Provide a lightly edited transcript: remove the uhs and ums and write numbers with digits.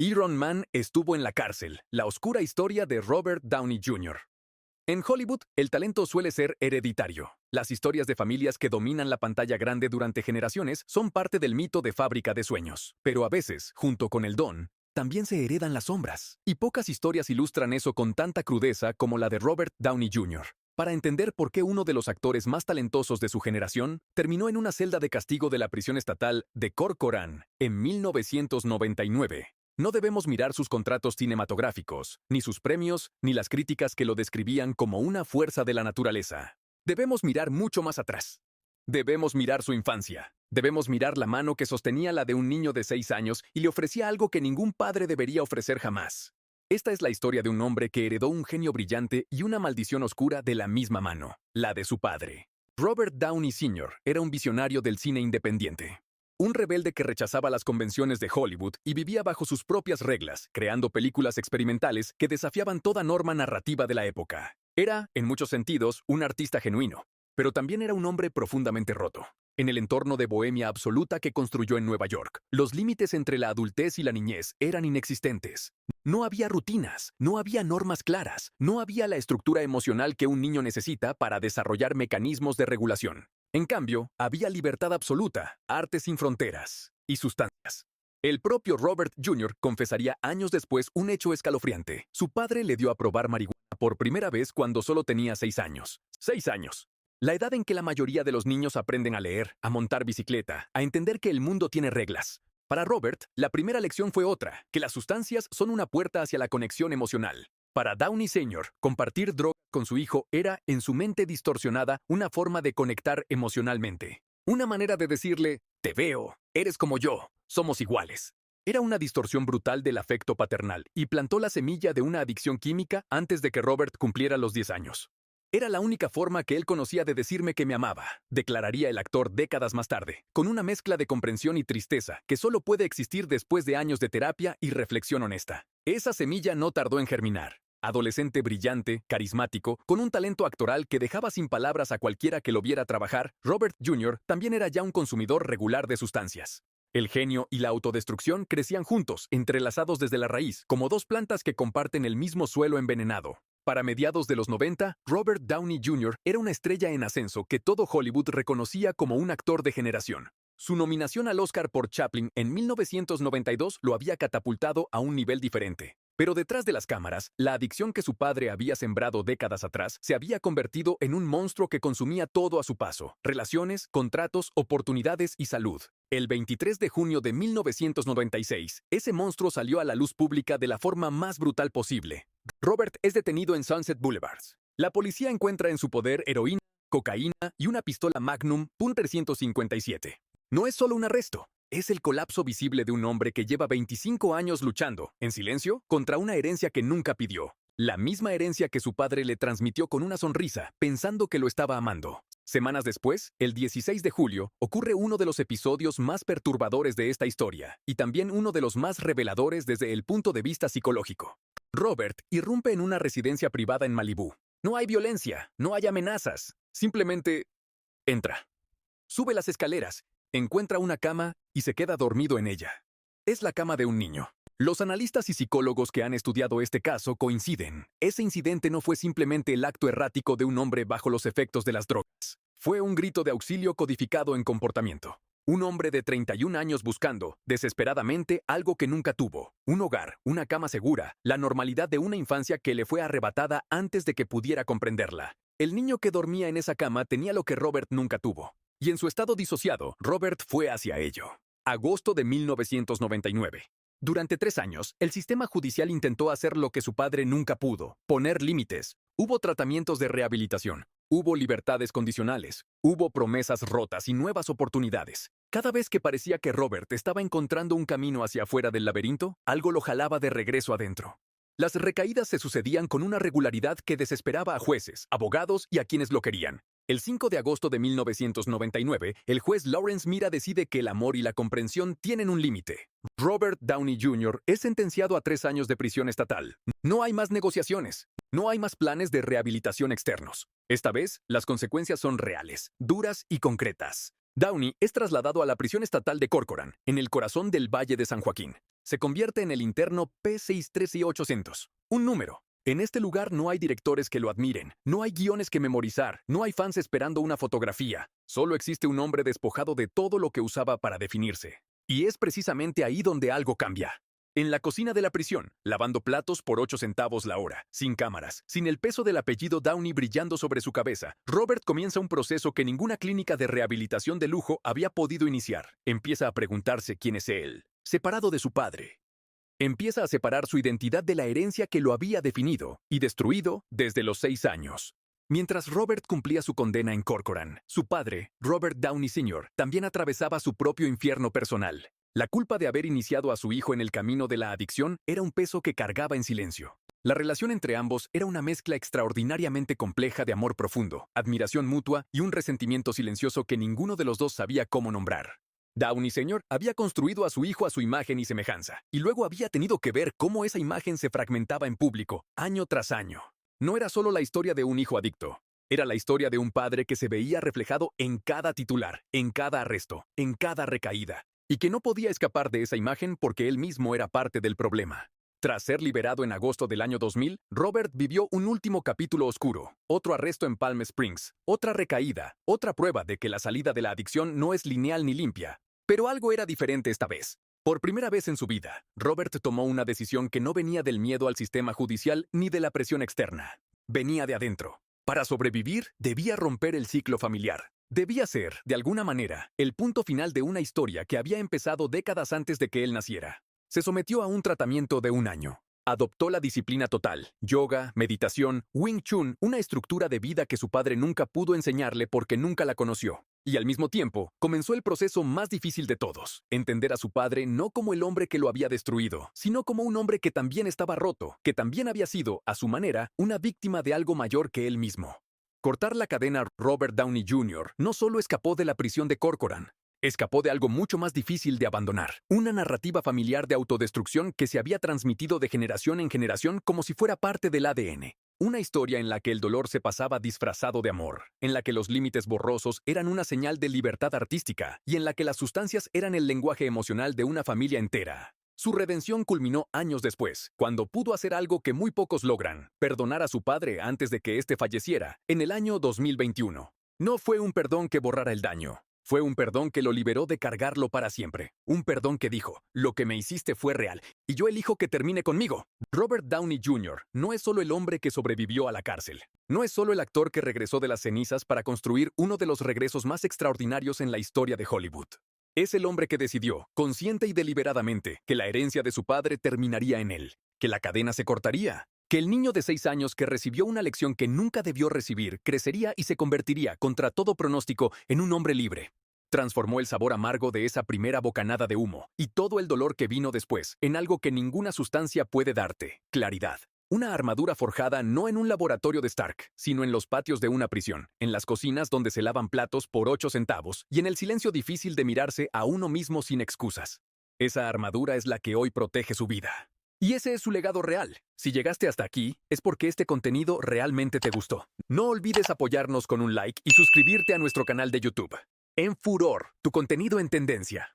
Iron Man estuvo en la cárcel, la oscura historia de Robert Downey Jr. En Hollywood, el talento suele ser hereditario. Las historias de familias que dominan la pantalla grande durante generaciones son parte del mito de fábrica de sueños. Pero a veces, junto con el don, también se heredan las sombras. Y pocas historias ilustran eso con tanta crudeza como la de Robert Downey Jr. Para entender por qué uno de los actores más talentosos de su generación terminó en una celda de castigo de la prisión estatal de Corcoran en 1999. No debemos mirar sus contratos cinematográficos, ni sus premios, ni las críticas que lo describían como una fuerza de la naturaleza. Debemos mirar mucho más atrás. Debemos mirar su infancia. Debemos mirar la mano que sostenía la de un niño de 6 años y le ofrecía algo que ningún padre debería ofrecer jamás. Esta es la historia de un hombre que heredó un genio brillante y una maldición oscura de la misma mano, la de su padre. Robert Downey Sr. era un visionario del cine independiente. Un rebelde que rechazaba las convenciones de Hollywood y vivía bajo sus propias reglas, creando películas experimentales que desafiaban toda norma narrativa de la época. Era, en muchos sentidos, un artista genuino, pero también era un hombre profundamente roto. En el entorno de bohemia absoluta que construyó en Nueva York, los límites entre la adultez y la niñez eran inexistentes. No había rutinas, no había normas claras, no había la estructura emocional que un niño necesita para desarrollar mecanismos de regulación. En cambio, había libertad absoluta, arte sin fronteras y sustancias. El propio Robert Jr. confesaría años después un hecho escalofriante. Su padre le dio a probar marihuana por primera vez cuando solo tenía 6 años. 6 años. La edad en que la mayoría de los niños aprenden a leer, a montar bicicleta, a entender que el mundo tiene reglas. Para Robert, la primera lección fue otra, que las sustancias son una puerta hacia la conexión emocional. Para Downey Sr., compartir droga con su hijo era, en su mente distorsionada, una forma de conectar emocionalmente. Una manera de decirle, te veo, eres como yo, somos iguales. Era una distorsión brutal del afecto paternal y plantó la semilla de una adicción química antes de que Robert cumpliera los 10 años. Era la única forma que él conocía de decirme que me amaba, declararía el actor décadas más tarde, con una mezcla de comprensión y tristeza que solo puede existir después de años de terapia y reflexión honesta. Esa semilla no tardó en germinar. Adolescente brillante, carismático, con un talento actoral que dejaba sin palabras a cualquiera que lo viera trabajar, Robert Jr. también era ya un consumidor regular de sustancias. El genio y la autodestrucción crecían juntos, entrelazados desde la raíz, como dos plantas que comparten el mismo suelo envenenado. Para mediados de los 90, Robert Downey Jr. era una estrella en ascenso que todo Hollywood reconocía como un actor de generación. Su nominación al Oscar por Chaplin en 1992 lo había catapultado a un nivel diferente. Pero detrás de las cámaras, la adicción que su padre había sembrado décadas atrás se había convertido en un monstruo que consumía todo a su paso: relaciones, contratos, oportunidades y salud. El 23 de junio de 1996, ese monstruo salió a la luz pública de la forma más brutal posible. Robert es detenido en Sunset Boulevard. La policía encuentra en su poder heroína, cocaína y una pistola Magnum .357. No es solo un arresto. Es el colapso visible de un hombre que lleva 25 años luchando, en silencio, contra una herencia que nunca pidió. La misma herencia que su padre le transmitió con una sonrisa, pensando que lo estaba amando. Semanas después, el 16 de julio, ocurre uno de los episodios más perturbadores de esta historia, y también uno de los más reveladores desde el punto de vista psicológico. Robert irrumpe en una residencia privada en Malibú. No hay violencia, no hay amenazas. Simplemente entra. Sube las escaleras, encuentra una cama y se queda dormido en ella. Es la cama de un niño. Los analistas y psicólogos que han estudiado este caso coinciden. Ese incidente no fue simplemente el acto errático de un hombre bajo los efectos de las drogas. Fue un grito de auxilio codificado en comportamiento. Un hombre de 31 años buscando, desesperadamente, algo que nunca tuvo. Un hogar, una cama segura, la normalidad de una infancia que le fue arrebatada antes de que pudiera comprenderla. El niño que dormía en esa cama tenía lo que Robert nunca tuvo. Y en su estado disociado, Robert fue hacia ello. Agosto de 1999. Durante 3 años, el sistema judicial intentó hacer lo que su padre nunca pudo: poner límites. Hubo tratamientos de rehabilitación. Hubo libertades condicionales, hubo promesas rotas y nuevas oportunidades. Cada vez que parecía que Robert estaba encontrando un camino hacia afuera del laberinto, algo lo jalaba de regreso adentro. Las recaídas se sucedían con una regularidad que desesperaba a jueces, abogados y a quienes lo querían. El 5 de agosto de 1999, el juez Lawrence Mira decide que el amor y la comprensión tienen un límite. Robert Downey Jr. es sentenciado a 3 años de prisión estatal. No hay más negociaciones. No hay más planes de rehabilitación externos. Esta vez, las consecuencias son reales, duras y concretas. Downey es trasladado a la prisión estatal de Corcoran, en el corazón del Valle de San Joaquín. se convierte en el interno P63800, un número. En este lugar no hay directores que lo admiren, no hay guiones que memorizar, no hay fans esperando una fotografía. Solo existe un hombre despojado de todo lo que usaba para definirse. Y es precisamente ahí donde algo cambia. En la cocina de la prisión, lavando platos por 8 centavos la hora, sin cámaras, sin el peso del apellido Downey brillando sobre su cabeza, Robert comienza un proceso que ninguna clínica de rehabilitación de lujo había podido iniciar. Empieza a preguntarse quién es él, separado de su padre. Empieza a separar su identidad de la herencia que lo había definido y destruido desde los 6 años. Mientras Robert cumplía su condena en Corcoran, su padre, Robert Downey Sr., también atravesaba su propio infierno personal. La culpa de haber iniciado a su hijo en el camino de la adicción era un peso que cargaba en silencio. La relación entre ambos era una mezcla extraordinariamente compleja de amor profundo, admiración mutua y un resentimiento silencioso que ninguno de los dos sabía cómo nombrar. Downey Sr. había construido a su hijo a su imagen y semejanza, y luego había tenido que ver cómo esa imagen se fragmentaba en público, año tras año. No era solo la historia de un hijo adicto, era la historia de un padre que se veía reflejado en cada titular, en cada arresto, en cada recaída, y que no podía escapar de esa imagen porque él mismo era parte del problema. Tras ser liberado en agosto del año 2000, Robert vivió un último capítulo oscuro, otro arresto en Palm Springs, otra recaída, otra prueba de que la salida de la adicción no es lineal ni limpia. Pero algo era diferente esta vez. Por primera vez en su vida, Robert tomó una decisión que no venía del miedo al sistema judicial ni de la presión externa. Venía de adentro. Para sobrevivir, debía romper el ciclo familiar. Debía ser, de alguna manera, el punto final de una historia que había empezado décadas antes de que él naciera. Se sometió a un tratamiento de 1 año. Adoptó la disciplina total, yoga, meditación, Wing Chun, una estructura de vida que su padre nunca pudo enseñarle porque nunca la conoció. Y al mismo tiempo, comenzó el proceso más difícil de todos, entender a su padre no como el hombre que lo había destruido, sino como un hombre que también estaba roto, que también había sido, a su manera, una víctima de algo mayor que él mismo. Cortar la cadena Robert Downey Jr. no solo escapó de la prisión de Corcoran, escapó de algo mucho más difícil de abandonar, una narrativa familiar de autodestrucción que se había transmitido de generación en generación como si fuera parte del ADN. Una historia en la que el dolor se pasaba disfrazado de amor, en la que los límites borrosos eran una señal de libertad artística y en la que las sustancias eran el lenguaje emocional de una familia entera. Su redención culminó años después, cuando pudo hacer algo que muy pocos logran, perdonar a su padre antes de que éste falleciera, en el año 2021. No fue un perdón que borrara el daño. Fue un perdón que lo liberó de cargarlo para siempre. Un perdón que dijo, lo que me hiciste fue real, y yo elijo que termine conmigo. Robert Downey Jr. no es solo el hombre que sobrevivió a la cárcel. No es solo el actor que regresó de las cenizas para construir uno de los regresos más extraordinarios en la historia de Hollywood. Es el hombre que decidió, consciente y deliberadamente, que la herencia de su padre terminaría en él, que la cadena se cortaría, que el niño de 6 años que recibió una lección que nunca debió recibir crecería y se convertiría, contra todo pronóstico, en un hombre libre. Transformó el sabor amargo de esa primera bocanada de humo y todo el dolor que vino después en algo que ninguna sustancia puede darte: claridad. Una armadura forjada no en un laboratorio de Stark, sino en los patios de una prisión, en las cocinas donde se lavan platos por 8 centavos y en el silencio difícil de mirarse a uno mismo sin excusas. Esa armadura es la que hoy protege su vida. Y ese es su legado real. Si llegaste hasta aquí, es porque este contenido realmente te gustó. No olvides apoyarnos con un like y suscribirte a nuestro canal de YouTube. En Furor, tu contenido en tendencia.